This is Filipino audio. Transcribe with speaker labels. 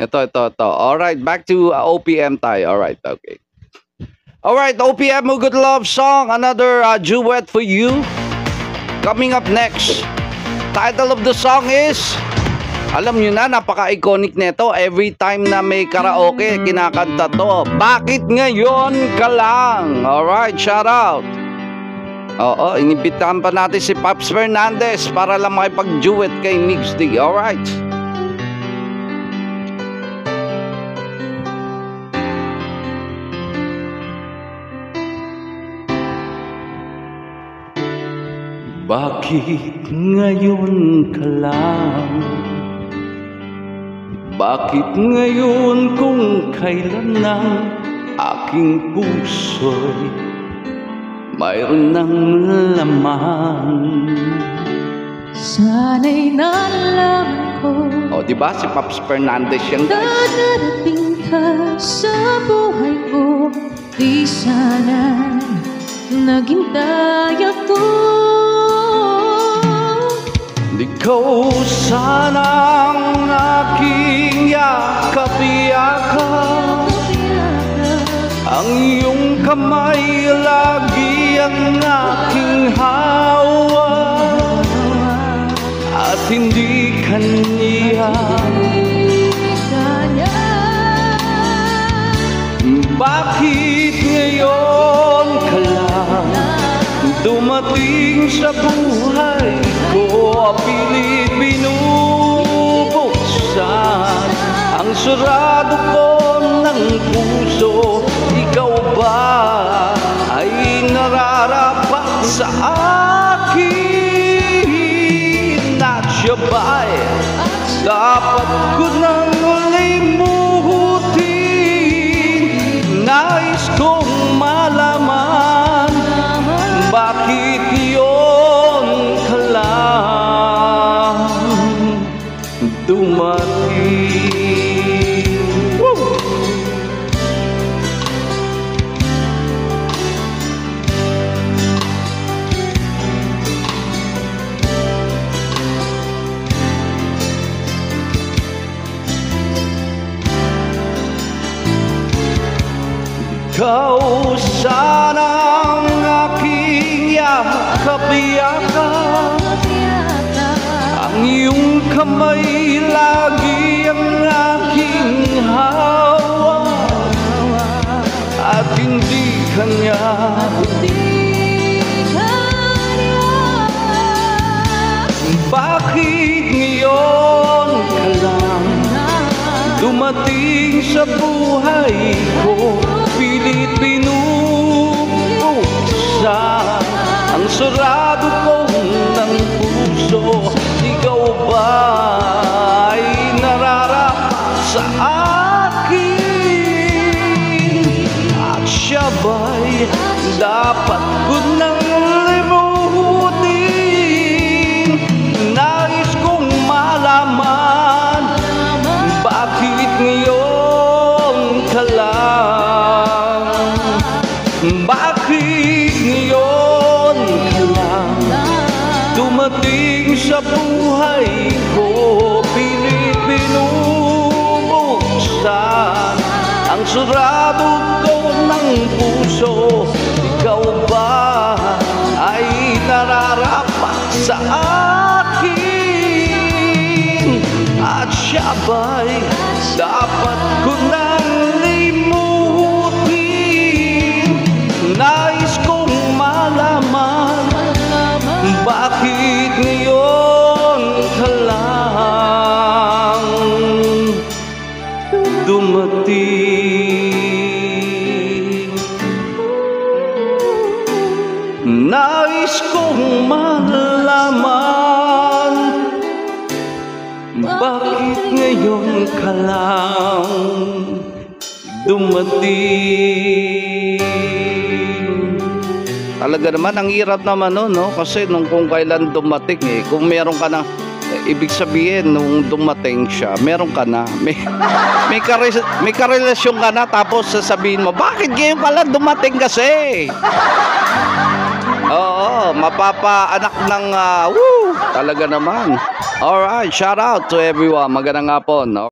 Speaker 1: Ito. Alright, back to OPM tayo. Alright, okay. Alright, OPM, Good Love Song. Another duet for you. Coming up next. Title of the song is, alam nyo na, napaka-iconic nito. Every time na may karaoke, kinakanta to. Bakit ngayon ka lang? Alright, shout out. Oo, inibitahan pa natin si Pops Fernandez para lang makipag-duet kay Mix D. Alright. Bakit ngayon ka lang? Bakit ngayon kung kailan ng aking puso'y mayroon ng laman?
Speaker 2: Sana'y nalaman ko,
Speaker 1: O, diba si Pops Fernandez yan, guys?
Speaker 2: darating ka sa buhay ko. Di sana naghintay ako.
Speaker 1: Ikaw sanang aking yakap-yakap, ang iyong kamay lagi ang aking hawak, at hindi kanya. Bakit ngayon ka lang dumating sa buhay ko? Pilit binubuksan ang sarado ko ng puso. Ikaw ba ay nararapat sa akin? At siya ba'y dapat ko nang limutin? Nais kong malaman, bakit yun ka lang dumating? Woo! Ikaw sanang aking yakap-yakap, ang iyong kamay lagi ang aking hawak, at hindi kanya. Bakit ngayon ka lang dumating sa buhay ko? Pilit binubuksan ang sarado ko ng puso. Ikaw ba ay nararapat sa akin? At siya ba'y dapat ko nang limutin? Nais kong malaman, bakit ngayon ka lang? Bakit ngayon ka lang dumating sa buhay ko? Pilit binubuksan ang sarado ko ng puso. Ikaw ba ay nararapat sa akin? At siya ba'y dapat ko nang limutin? Nais kong malaman, bakit ngayon ka lang dumating? Nais kong malaman, bakit ngayon ka lang dumating? Talaga naman, ang hirap naman no? Kasi nung kung kailan dumating kung meron ka na, ibig sabihin nung dumating siya, meron ka na, may karelasyon ka na, tapos sasabihin mo, bakit ngayon ka lang dumating kasi? Oo, mapapaanak ng woo, talaga naman. Alright, shout out to everyone. Magandang hapon.